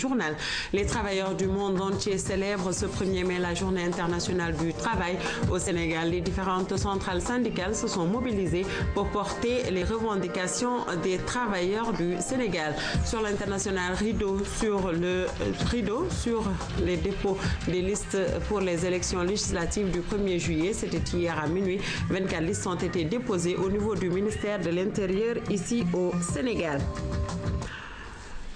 journal. Les travailleurs du monde entier célèbrent ce 1er mai la journée internationale du travail. Au Sénégal, les différentes centrales syndicales se sont mobilisées pour porter les revendications des travailleurs du Sénégal. Sur l'international, rideau sur les dépôts des listes pour les élections législatives du 1er juillet. C'était hier à minuit. 24 listes ont été déposées au niveau du ministère de l'Intérieur ici au Sénégal.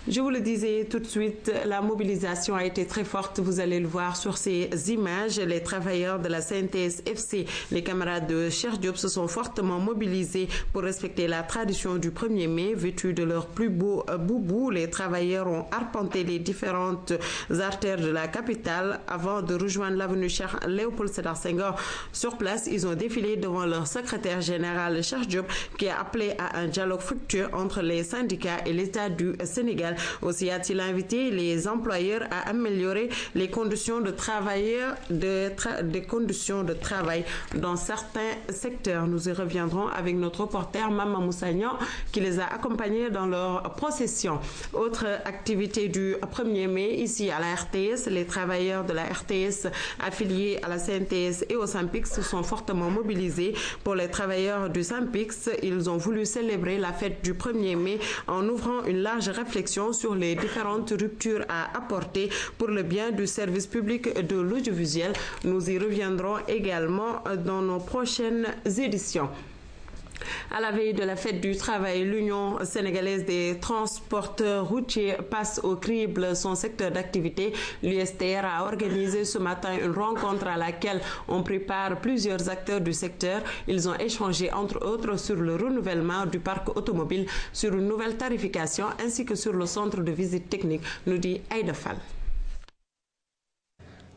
Je vous le disais tout de suite, la mobilisation a été très forte. Vous allez le voir sur ces images. Les travailleurs de la CNTS FC, les camarades de Cheikh Diop, se sont fortement mobilisés pour respecter la tradition du 1er mai. Vêtus de leurs plus beaux boubous, les travailleurs ont arpenté les différentes artères de la capitale avant de rejoindre l'avenue Cheikh Léopold Sédar Senghor. Sur place, ils ont défilé devant leur secrétaire général Cheikh Diop qui a appelé à un dialogue fructueux entre les syndicats et l'État du Sénégal. Aussi a-t-il invité les employeurs à améliorer les conditions de travail dans certains secteurs. Nous y reviendrons avec notre reporter Mama Moussagnan qui les a accompagnés dans leur procession. Autre activité du 1er mai, ici à la RTS, les travailleurs de la RTS affiliés à la CNTS et au SYNPICS se sont fortement mobilisés. Pour les travailleurs du SYNPICS, ils ont voulu célébrer la fête du 1er mai en ouvrant une large réflexion sur les différentes ruptures à apporter pour le bien du service public de l'audiovisuel. Nous y reviendrons également dans nos prochaines éditions. À la veille de la fête du travail, l'Union sénégalaise des transporteurs routiers passe au crible son secteur d'activité. L'USTR a organisé ce matin une rencontre à laquelle ont pris part plusieurs acteurs du secteur. Ils ont échangé entre autres sur le renouvellement du parc automobile, sur une nouvelle tarification ainsi que sur le centre de visite technique, nous dit Aïda Fall.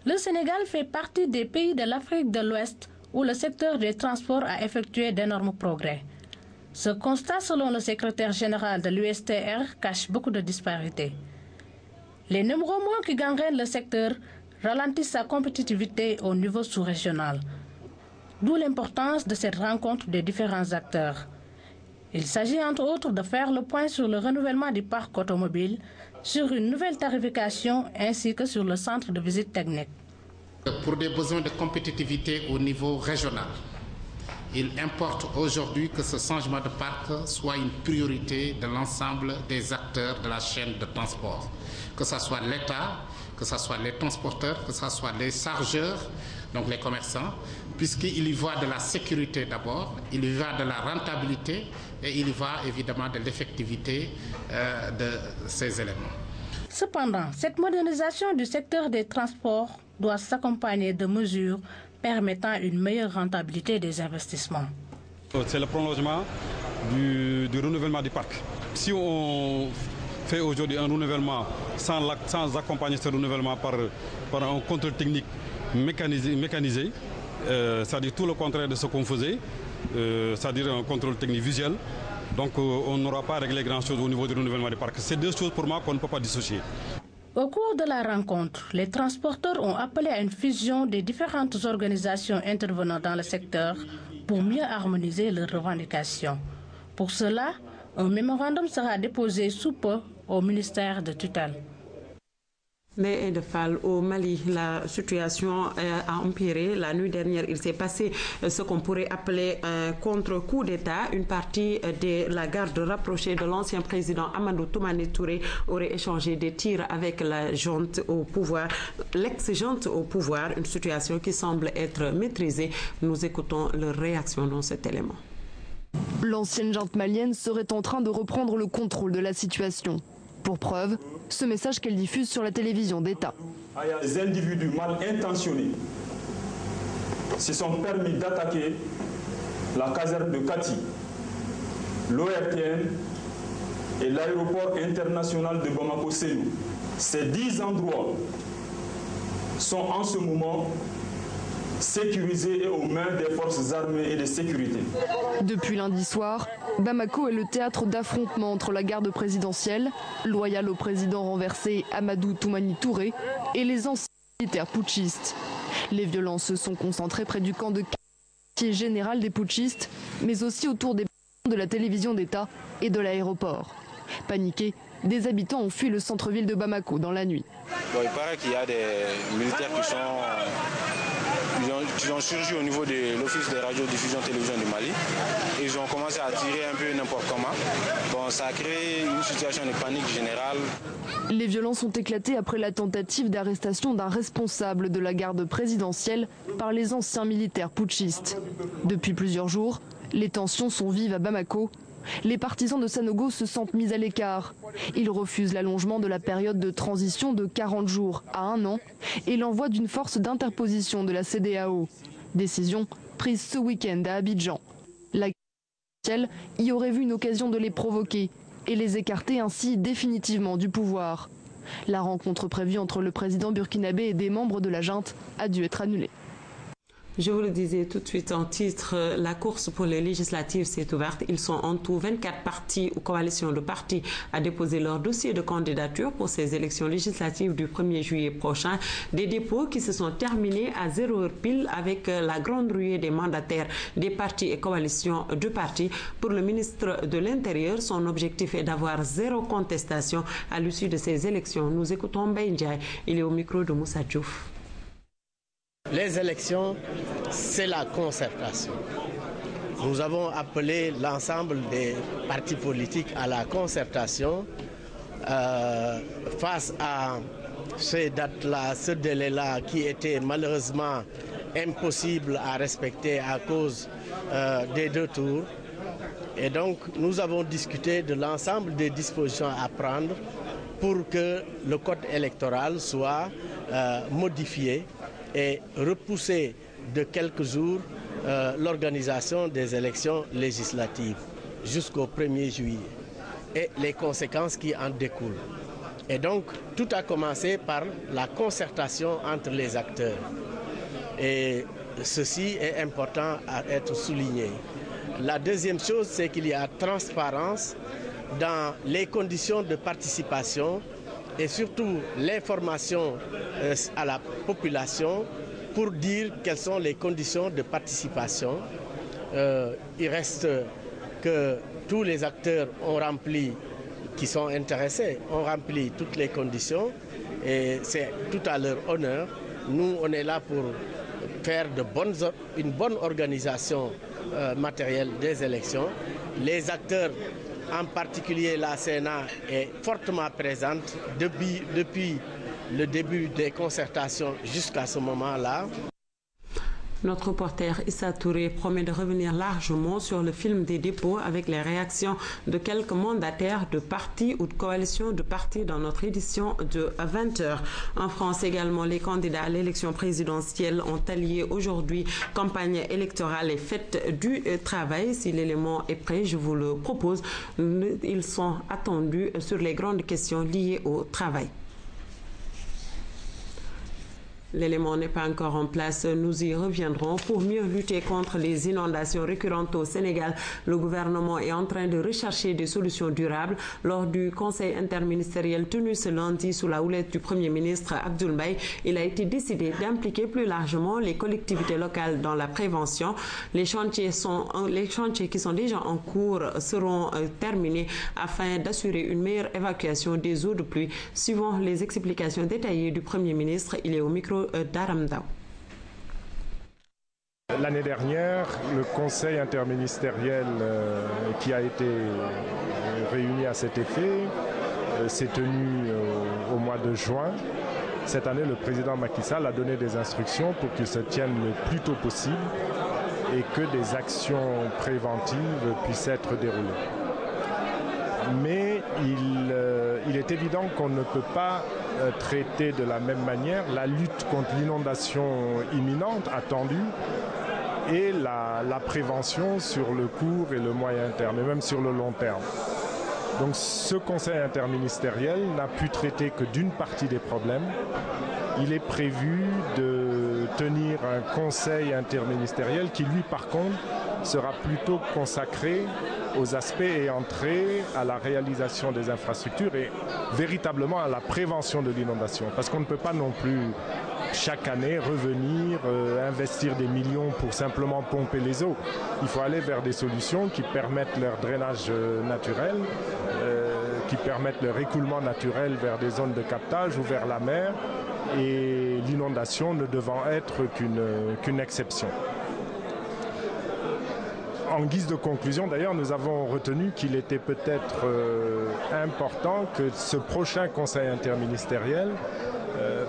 Le Sénégal fait partie des pays de l'Afrique de l'Ouest où le secteur des transports a effectué d'énormes progrès. Ce constat, selon le secrétaire général de l'USTR, cache beaucoup de disparités. Les nombreux mois qui gangrènent le secteur ralentissent sa compétitivité au niveau sous-régional. D'où l'importance de cette rencontre des différents acteurs. Il s'agit entre autres de faire le point sur le renouvellement du parc automobile, sur une nouvelle tarification ainsi que sur le centre de visite technique. Pour des besoins de compétitivité au niveau régional, il importe aujourd'hui que ce changement de parc soit une priorité de l'ensemble des acteurs de la chaîne de transport, que ce soit l'État, que ce soit les transporteurs, que ce soit les chargeurs, donc les commerçants, puisqu'il y va de la sécurité d'abord, il y va de la rentabilité et il y va évidemment de l'effectivité de ces éléments. Cependant, cette modernisation du secteur des transports doit s'accompagner de mesures permettant une meilleure rentabilité des investissements. C'est le prolongement du renouvellement du parc. Si on fait aujourd'hui un renouvellement sans accompagner ce renouvellement par un contrôle technique mécanisé, c'est-à-dire tout le contraire de ce qu'on faisait, c'est-à-dire un contrôle technique visuel, donc on n'aura pas réglé grand-chose au niveau du renouvellement du parc. C'est deux choses pour moi qu'on ne peut pas dissocier. Au cours de la rencontre, les transporteurs ont appelé à une fusion des différentes organisations intervenant dans le secteur pour mieux harmoniser leurs revendications. Pour cela, un mémorandum sera déposé sous peu au ministère de tutelle. Mais de Fall, au Mali, la situation a empiré. La nuit dernière, il s'est passé ce qu'on pourrait appeler un contre-coup d'État. Une partie de la garde rapprochée de l'ancien président Amadou Toumani Touré aurait échangé des tirs avec la junte au pouvoir, l'ex-junte au pouvoir, une situation qui semble être maîtrisée. Nous écoutons leur réaction dans cet élément. L'ancienne junte malienne serait en train de reprendre le contrôle de la situation. Pour preuve, ce message qu'elle diffuse sur la télévision d'État. Les individus mal intentionnés se sont permis d'attaquer la caserne de Kati, l'ORTN et l'aéroport international de Bamako-Sénou. Ces 10 endroits sont en ce moment sécurisés et aux mains des forces armées et de sécurité. Depuis lundi soir, Bamako est le théâtre d'affrontements entre la garde présidentielle, loyale au président renversé Amadou Toumani Touré, et les anciens militaires putschistes. Les violences se sont concentrées près du camp de quartier général des putschistes, mais aussi autour des bâtiments de la télévision d'État et de l'aéroport. Paniqués, des habitants ont fui le centre-ville de Bamako dans la nuit. Bon, il paraît qu'il y a des militaires qui ont surgi au niveau de l'Office de radiodiffusion télévision du Mali. Ils ont commencé à tirer un peu n'importe comment. Bon, ça a créé une situation de panique générale. Les violences ont éclaté après la tentative d'arrestation d'un responsable de la garde présidentielle par les anciens militaires putschistes. Depuis plusieurs jours, les tensions sont vives à Bamako. Les partisans de Sanogo se sentent mis à l'écart. Ils refusent l'allongement de la période de transition de 40 jours à 1 an et l'envoi d'une force d'interposition de la CEDEAO. Décision prise ce week-end à Abidjan. La garde y aurait vu une occasion de les provoquer et les écarter ainsi définitivement du pouvoir. La rencontre prévue entre le président burkinabé et des membres de la junte a dû être annulée. Je vous le disais tout de suite en titre, la course pour les législatives s'est ouverte. Ils sont en tout 24 partis ou coalitions de partis à déposer leur dossier de candidature pour ces élections législatives du 1er juillet prochain. Des dépôts qui se sont terminés à 0 heure pile avec la grande ruée des mandataires des partis et coalitions de partis. Pour le ministre de l'Intérieur, son objectif est d'avoir 0 contestation à l'issue de ces élections. Nous écoutons Mbaye Ndiaye. Il est au micro de Moussa Diouf. Les élections, c'est la concertation. Nous avons appelé l'ensemble des partis politiques à la concertation face à ces dates-là, ce délai-là qui était malheureusement impossible à respecter à cause des 2 tours. Et donc, nous avons discuté de l'ensemble des dispositions à prendre pour que le code électoral soit modifié et repousser de quelques jours l'organisation des élections législatives jusqu'au 1er juillet et les conséquences qui en découlent. Et donc, tout a commencé par la concertation entre les acteurs. Et ceci est important à être souligné. La deuxième chose, c'est qu'il y a transparence dans les conditions de participation et surtout l'information à la population pour dire quelles sont les conditions de participation. Il reste que tous les acteurs qui sont intéressés ont rempli toutes les conditions et c'est tout à leur honneur. Nous, on est là pour faire une bonne organisation matérielle des élections. Les acteurs, en particulier la Sénat, est fortement présente depuis le début des concertations jusqu'à ce moment-là. Notre reporter Issa Touré promet de revenir largement sur le film des dépôts avec les réactions de quelques mandataires de partis ou de coalitions de partis dans notre édition de 20h. En France également, les candidats à l'élection présidentielle ont allié aujourd'hui campagne électorale et fête du travail. Si l'élément est prêt, je vous le propose. Ils sont attendus sur les grandes questions liées au travail. L'élément n'est pas encore en place, nous y reviendrons. Pour mieux lutter contre les inondations récurrentes au Sénégal, le gouvernement est en train de rechercher des solutions durables. Lors du conseil interministériel tenu ce lundi sous la houlette du Premier ministre Abdoul Mbaye, il a été décidé d'impliquer plus largement les collectivités locales dans la prévention. Les chantiers qui sont déjà en cours seront terminés afin d'assurer une meilleure évacuation des eaux de pluie. Suivant les explications détaillées du Premier ministre, il est au micro d'Aramdao. L'année dernière, le conseil interministériel qui a été réuni à cet effet s'est tenu au mois de juin. Cette année, le président Macky Sall a donné des instructions pour qu'il se tienne le plus tôt possible et que des actions préventives puissent être déroulées. Mais il est évident qu'on ne peut pas traiter de la même manière la lutte contre l'inondation imminente attendue et la prévention sur le court et le moyen terme, et même sur le long terme. Donc ce conseil interministériel n'a pu traiter que d'une partie des problèmes. Il est prévu de tenir un conseil interministériel qui, lui, par contre, sera plutôt consacré aux aspects ayant trait à la réalisation des infrastructures et véritablement à la prévention de l'inondation. Parce qu'on ne peut pas non plus chaque année revenir, investir des millions pour simplement pomper les eaux. Il faut aller vers des solutions qui permettent leur drainage naturel, qui permettent le récoulement naturel vers des zones de captage ou vers la mer, et l'inondation ne devant être qu'une exception. En guise de conclusion, d'ailleurs, nous avons retenu qu'il était peut-être important que ce prochain conseil interministériel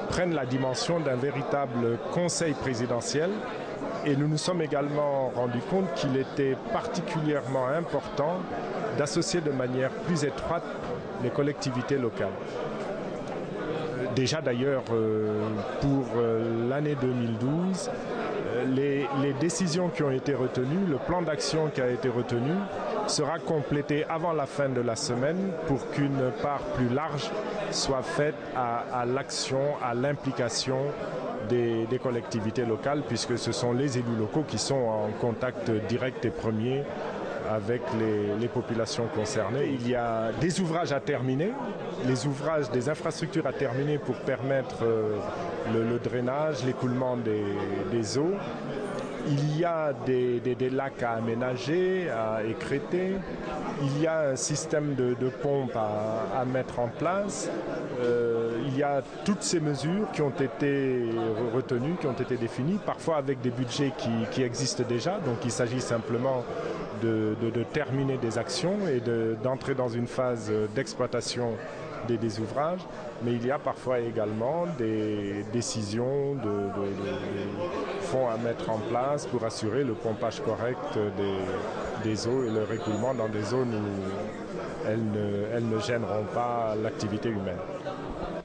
prenne la dimension d'un véritable conseil présidentiel. Et nous nous sommes également rendus compte qu'il était particulièrement important d'associer de manière plus étroite les collectivités locales. Déjà d'ailleurs, pour l'année 2012, les décisions qui ont été retenues, le plan d'action qui a été retenu, sera complété avant la fin de la semaine pour qu'une part plus large soit faite à l'action, à l'implication des collectivités locales, puisque ce sont les élus locaux qui sont en contact direct et premier avec les populations concernées. Il y a des ouvrages à terminer, des infrastructures à terminer pour permettre le drainage, l'écoulement des eaux. Il y a des lacs à aménager, à écrêter. Il y a un système de pompes à mettre en place. Il y a toutes ces mesures qui ont été retenues, qui ont été définies, parfois avec des budgets qui existent déjà. Donc il s'agit simplement de terminer des actions et d'entrer dans une phase d'exploitation des ouvrages, mais il y a parfois également des décisions de fonds à mettre en place pour assurer le pompage correct des eaux et leur écoulement dans des zones où elles ne gêneront pas l'activité humaine.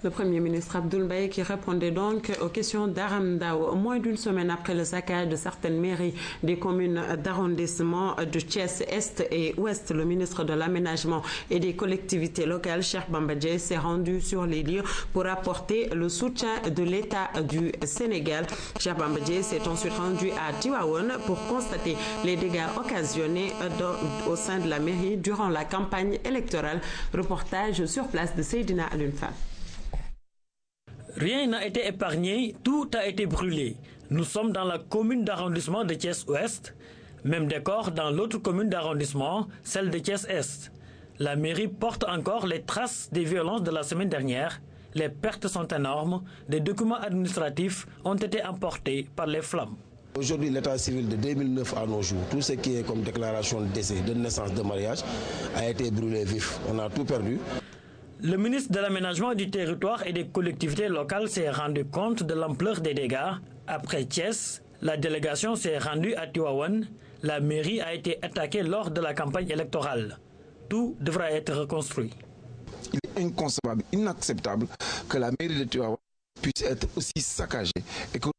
Le Premier ministre Abdoul Mbaye qui répondait donc aux questions d'Aram Ndao. Moins d'une semaine après le saccage de certaines mairies des communes d'arrondissement de Thiès-Est et Ouest, le ministre de l'Aménagement et des collectivités locales, Cheikh Bamba Dièye, s'est rendu sur les lieux pour apporter le soutien de l'État du Sénégal. Cheikh Bamba Dièye s'est ensuite rendu à Tivaouane pour constater les dégâts occasionnés au sein de la mairie durant la campagne électorale. Reportage sur place de Seydina Alioune Fall. Rien n'a été épargné, tout a été brûlé. Nous sommes dans la commune d'arrondissement de Thiès-Ouest, même décor dans l'autre commune d'arrondissement, celle de Thiès-Est. La mairie porte encore les traces des violences de la semaine dernière. Les pertes sont énormes, des documents administratifs ont été emportés par les flammes. Aujourd'hui, l'état civil de 2009 à nos jours, tout ce qui est comme déclaration de décès, de naissance, de mariage, a été brûlé vif. On a tout perdu. Le ministre de l'Aménagement du territoire et des collectivités locales s'est rendu compte de l'ampleur des dégâts. Après Thiès, la délégation s'est rendue à Tivaouane. La mairie a été attaquée lors de la campagne électorale. Tout devra être reconstruit. Il est inconcevable, inacceptable que la mairie de Tivaouane puisse être aussi saccagée et que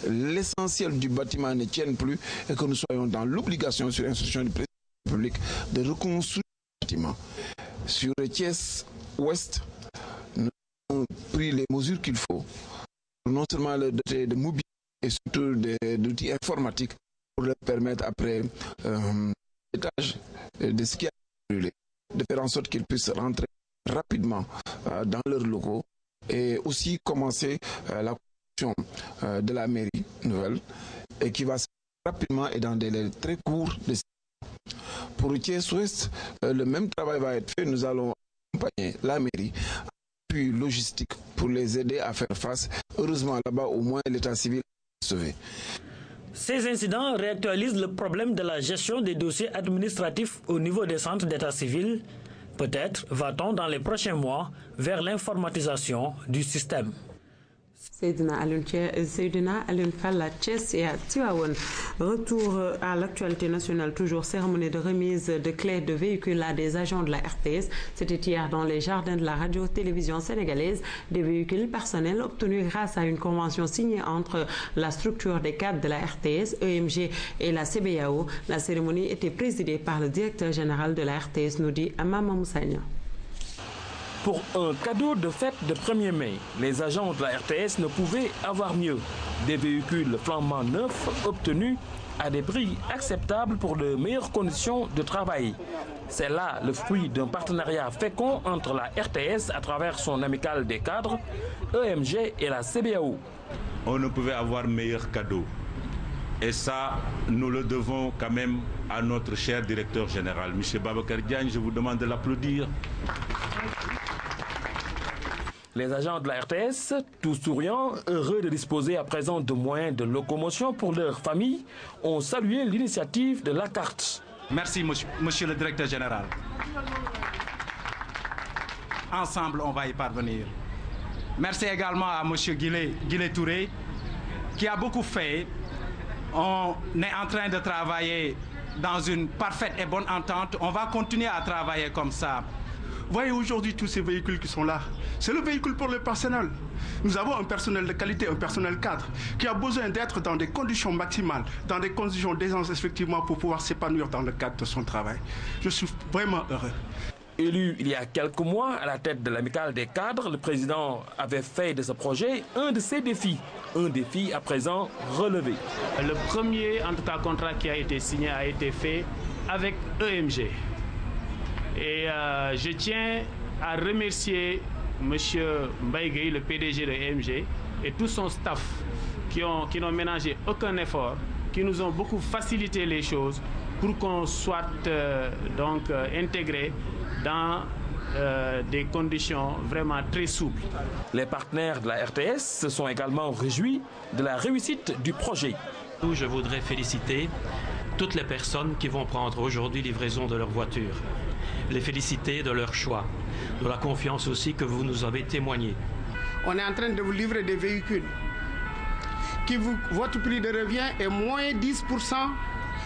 l'essentiel du bâtiment ne tienne plus et que nous soyons dans l'obligation sur l'instruction du président de la République de reconstruire le bâtiment. Sur Thiès-Ouest, nous avons pris les mesures qu'il faut, non seulement le doter de mobilier et surtout d'outils informatiques pour leur permettre après l'étage de ce qui a brûlé, de faire en sorte qu'ils puissent rentrer rapidement dans leurs locaux et aussi commencer la construction de la mairie nouvelle et qui va se faire rapidement et dans des délais très courts. Pour Thiès-Ouest, le même travail va être fait. Nous allons accompagner la mairie, puis logistique pour les aider à faire face. Heureusement, là-bas, au moins, l'état civil est sauvé. Ces incidents réactualisent le problème de la gestion des dossiers administratifs au niveau des centres d'état civil. Peut-être va-t-on dans les prochains mois vers l'informatisation du système. Seydina Alioune Fall à Thiès et à Tivaouane. Retour à l'actualité nationale, toujours cérémonie de remise de clés de véhicules à des agents de la RTS. C'était hier dans les jardins de la radio-télévision sénégalaise. Des véhicules personnels obtenus grâce à une convention signée entre la structure des cadres de la RTS, EMG et la CBAO. La cérémonie était présidée par le directeur général de la RTS, nous dit Amama Moussagna. Pour un cadeau de fête de 1er mai, les agents de la RTS ne pouvaient avoir mieux. Des véhicules flambant neufs obtenus à des prix acceptables pour de meilleures conditions de travail. C'est là le fruit d'un partenariat fécond entre la RTS à travers son amicale des cadres, EMG et la CBAO. On ne pouvait avoir meilleur cadeau. Et ça, nous le devons quand même à notre cher directeur général, M. Babacar Diagne. Je vous demande de l'applaudir. Les agents de la RTS, tous souriants, heureux de disposer à présent de moyens de locomotion pour leur famille, ont salué l'initiative de la carte. Merci, monsieur le directeur général. Ensemble, on va y parvenir. Merci également à monsieur Guillet Touré, qui a beaucoup fait. On est en train de travailler dans une parfaite et bonne entente. On va continuer à travailler comme ça. Vous voyez aujourd'hui tous ces véhicules qui sont là. C'est le véhicule pour le personnel. Nous avons un personnel de qualité, un personnel cadre, qui a besoin d'être dans des conditions maximales, dans des conditions d'aisance effectivement pour pouvoir s'épanouir dans le cadre de son travail. Je suis vraiment heureux. Élu il y a quelques mois à la tête de l'amicale des cadres, le président avait fait de ce projet un de ses défis. Un défi à présent relevé. Le premier en tout cas contrat qui a été signé a été fait avec EMG. Et je tiens à remercier M. Mbaye, le PDG de EMG, et tout son staff qui n'ont ménagé aucun effort, qui nous ont beaucoup facilité les choses pour qu'on soit intégré dans des conditions vraiment très souples. Les partenaires de la RTS se sont également réjouis de la réussite du projet. Je voudrais féliciter toutes les personnes qui vont prendre aujourd'hui livraison de leur voiture. Les féliciter de leur choix, de la confiance aussi que vous nous avez témoigné. On est en train de vous livrer des véhicules votre prix de revient est moins 10%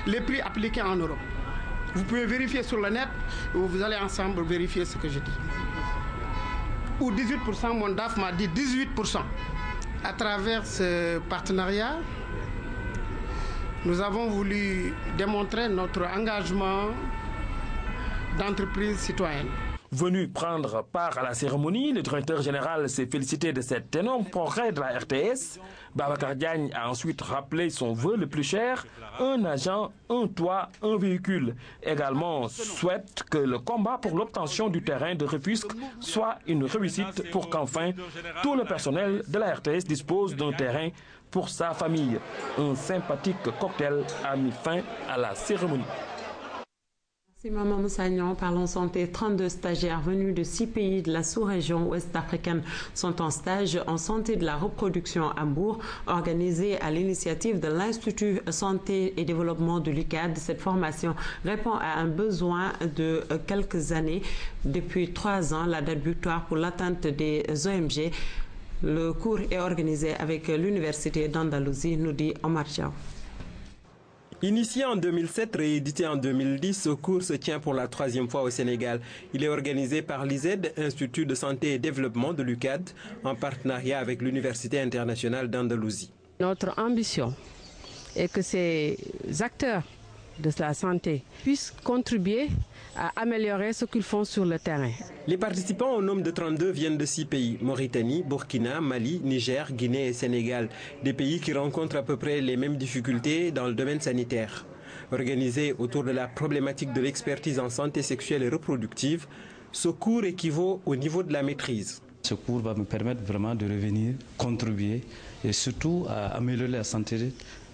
les prix appliqués en Europe. Vous pouvez vérifier sur le net, ou vous allez ensemble vérifier ce que je dis. Ou 18%, mon DAF m'a dit 18%. À travers ce partenariat, nous avons voulu démontrer notre engagement d'entreprise citoyenne. Venu prendre part à la cérémonie, le directeur général s'est félicité de cet énorme progrès de la RTS. Babacar Diagne a ensuite rappelé son vœu le plus cher, un agent, un toit, un véhicule. Également souhaite que le combat pour l'obtention du terrain de Rufisque soit une réussite pour qu'enfin tout le personnel de la RTS dispose d'un terrain pour sa famille. Un sympathique cocktail a mis fin à la cérémonie. Merci Maman Moussagnon. Parlons santé. 32 stagiaires venus de 6 pays de la sous-région ouest-africaine sont en stage en santé de la reproduction à Mbour, organisé à l'initiative de l'Institut Santé et Développement de l'UCAD. Cette formation répond à un besoin de quelques années. Depuis 3 ans, la date butoir pour l'atteinte des OMG. Le cours est organisé avec l'Université d'Andalousie, nous dit Omar Diaw. Initié en 2007, réédité en 2010, ce cours se tient pour la 3e fois au Sénégal. Il est organisé par l'ISED, Institut de santé et développement de l'UCAD, en partenariat avec l'Université internationale d'Andalousie. Notre ambition est que ces acteurs de la santé puissent contribuer à améliorer ce qu'ils font sur le terrain. Les participants au nombre de 32 viennent de 6 pays, Mauritanie, Burkina, Mali, Niger, Guinée et Sénégal. Des pays qui rencontrent à peu près les mêmes difficultés dans le domaine sanitaire. Organisé autour de la problématique de l'expertise en santé sexuelle et reproductive, ce cours équivaut au niveau de la maîtrise. Ce cours va me permettre vraiment de revenir, contribuer et surtout à améliorer la santé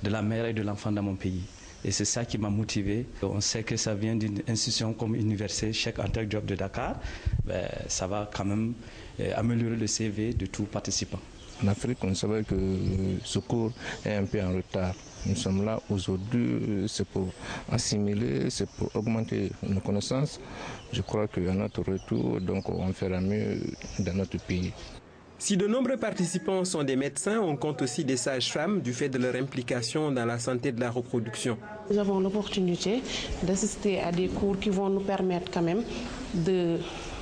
de la mère et de l'enfant dans mon pays. Et c'est ça qui m'a motivé. On sait que ça vient d'une institution comme l'Université Cheikh Anta Diop de Dakar. Ça va quand même améliorer le CV de tout participant. En Afrique, on savait que ce cours est un peu en retard. Nous sommes là aujourd'hui, c'est pour assimiler, c'est pour augmenter nos connaissances. Je crois qu'à notre retour, donc, on fera mieux dans notre pays. Si de nombreux participants sont des médecins, on compte aussi des sages-femmes du fait de leur implication dans la santé de la reproduction. Nous avons l'opportunité d'assister à des cours qui vont nous permettre quand même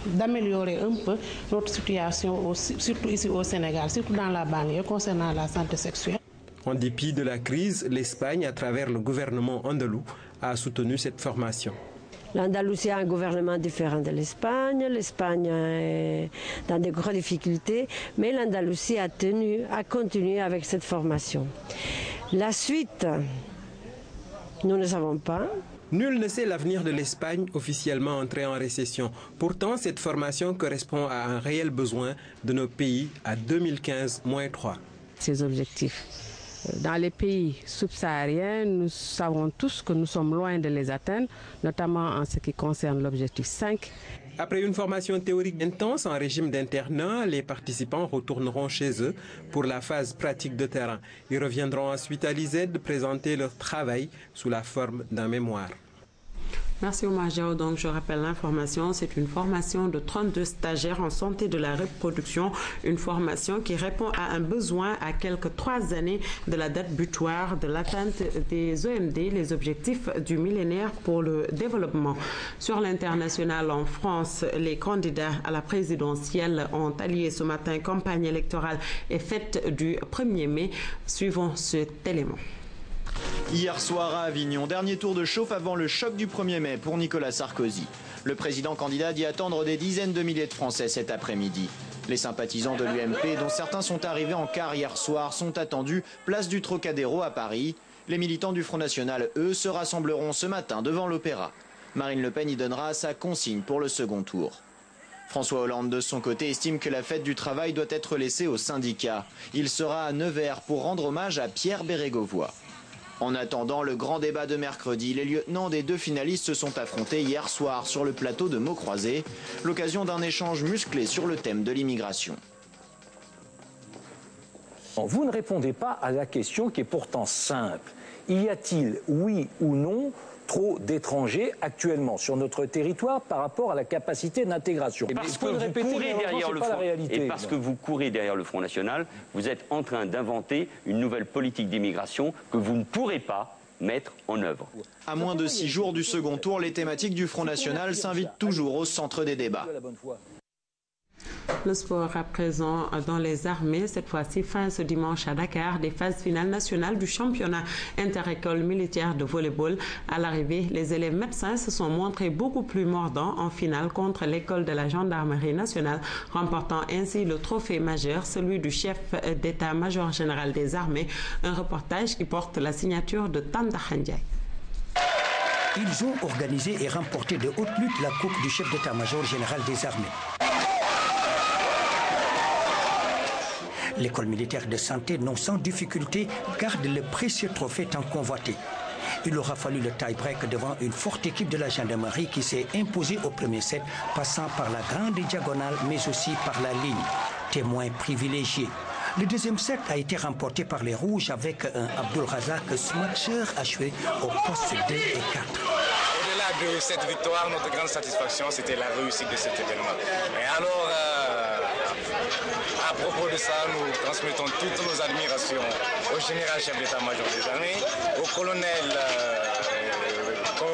d'améliorer un peu notre situation, surtout ici au Sénégal, surtout dans la banlieue, concernant la santé sexuelle. En dépit de la crise, l'Espagne, à travers le gouvernement andalou, a soutenu cette formation. L'Andalousie a un gouvernement différent de l'Espagne. L'Espagne est dans de grandes difficultés, mais l'Andalousie a tenu à continuer avec cette formation. La suite, nous ne savons pas. Nul ne sait l'avenir de l'Espagne, officiellement entrée en récession. Pourtant, cette formation correspond à un réel besoin de nos pays à 2015-3. Ces objectifs. Dans les pays subsahariens, nous savons tous que nous sommes loin de les atteindre, notamment en ce qui concerne l'objectif 5. Après une formation théorique intense en régime d'internat, les participants retourneront chez eux pour la phase pratique de terrain. Ils reviendront ensuite à l'ISED présenter leur travail sous la forme d'un mémoire. Merci Omar Diao. Donc je rappelle l'information, c'est une formation de 32 stagiaires en santé de la reproduction, une formation qui répond à un besoin à quelques 3 années de la date butoir de l'atteinte des OMD, les objectifs du millénaire pour le développement. Sur l'international en France, les candidats à la présidentielle ont allié ce matin campagne électorale et fête du 1er mai. Suivons cet élément. Hier soir à Avignon, dernier tour de chauffe avant le choc du 1er mai pour Nicolas Sarkozy. Le président candidat dit attendre des dizaines de milliers de Français cet après-midi. Les sympathisants de l'UMP, dont certains sont arrivés en car hier soir, sont attendus place du Trocadéro à Paris. Les militants du Front National, eux, se rassembleront ce matin devant l'Opéra. Marine Le Pen y donnera sa consigne pour le second tour. François Hollande, de son côté, estime que la fête du travail doit être laissée aux syndicats. Il sera à Nevers pour rendre hommage à Pierre Bérégovoy. En attendant le grand débat de mercredi, les lieutenants des 2 finalistes se sont affrontés hier soir sur le plateau de Maucroisé, l'occasion d'un échange musclé sur le thème de l'immigration. Vous ne répondez pas à la question qui est pourtant simple. Y a-t-il, oui ou non, trop d'étrangers actuellement sur notre territoire par rapport à la capacité d'intégration? Parce que vous courez derrière le Front National, vous êtes en train d'inventer une nouvelle politique d'immigration que vous ne pourrez pas mettre en œuvre. À moins de 6 jours du second tour, les thématiques du Front National s'invitent toujours au centre des débats. Le sport à présent dans les armées, cette fois-ci fin ce dimanche à Dakar, des phases finales nationales du championnat inter-école militaire de volleyball. À l'arrivée, les élèves médecins se sont montrés beaucoup plus mordants en finale contre l'école de la gendarmerie nationale, remportant ainsi le trophée majeur, celui du chef d'état-major général des armées. Un reportage qui porte la signature de Tanda Khandjai. Ils ont organisé et remporté de haute lutte la coupe du chef d'état-major général des armées. L'école militaire de santé, non sans difficulté, garde le précieux trophée tant convoité. Il aura fallu le tie-break devant une forte équipe de la gendarmerie qui s'est imposée au premier set, passant par la grande diagonale mais aussi par la ligne. Témoin privilégié. Le deuxième set a été remporté par les Rouges avec un Abdul Razak Smatcher achevé au poste 2 et 4. Au-delà de cette victoire, notre grande satisfaction, c'était la réussite de cet événement. Et alors, à propos de ça, nous transmettons toutes nos admirations au général chef d'état-major des armées, au colonel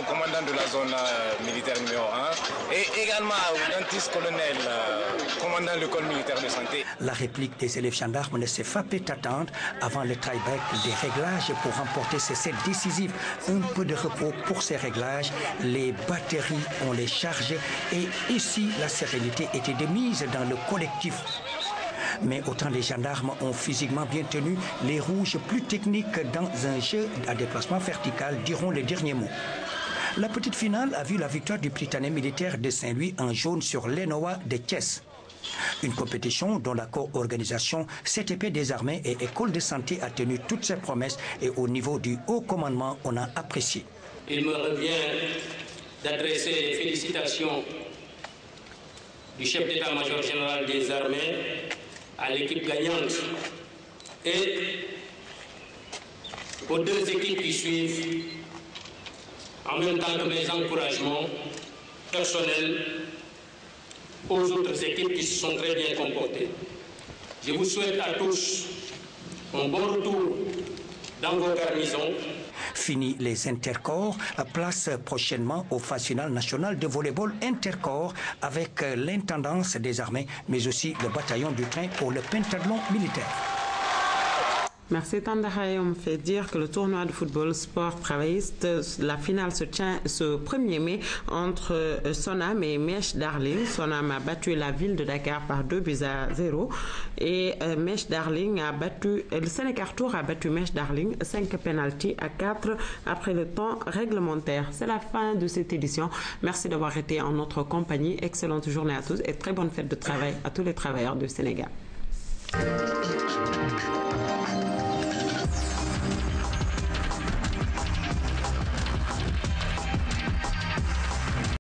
commandant de la zone militaire numéro 1 et également au dentiste colonel commandant de l'école militaire de santé. La réplique des élèves gendarmes ne s'est pas fait attendre avant le tie-break des réglages pour remporter ces sets décisifs. Un peu de repos pour ces réglages, les batteries ont les charges et ici la sérénité était de mise dans le collectif. Mais autant les gendarmes ont physiquement bien tenu, les Rouges plus techniques dans un jeu à déplacement vertical diront les derniers mots. La petite finale a vu la victoire du Prytanée militaire de Saint-Louis en jaune sur l'Enoa de Thiès. Une compétition dont la co-organisation CTP des armées et École de santé a tenu toutes ses promesses et au niveau du haut commandement, on a apprécié. Il me revient d'adresser les félicitations du chef d'état-major général des armées à l'équipe gagnante et aux 2 équipes qui suivent, en même temps que mes encouragements personnels aux autres équipes qui se sont très bien comportées. Je vous souhaite à tous un bon retour dans vos garnisons. Fini les intercorps, place prochainement aux phases finales nationales de volleyball intercorps avec l'intendance des armées, mais aussi le bataillon du train pour le pentathlon militaire. Merci Tandahai. On me fait dire que le tournoi de football sport travailliste, la finale se tient ce 1er mai entre Sonam et Mèche Darling. Sonam a battu la ville de Dakar par 2-0 et Mèche Darling a battu, le Sénécartour a battu Mèche Darling 5 pénaltys à 4 après le temps réglementaire. C'est la fin de cette édition. Merci d'avoir été en notre compagnie. Excellente journée à tous et très bonne fête de travail à tous les travailleurs du Sénégal.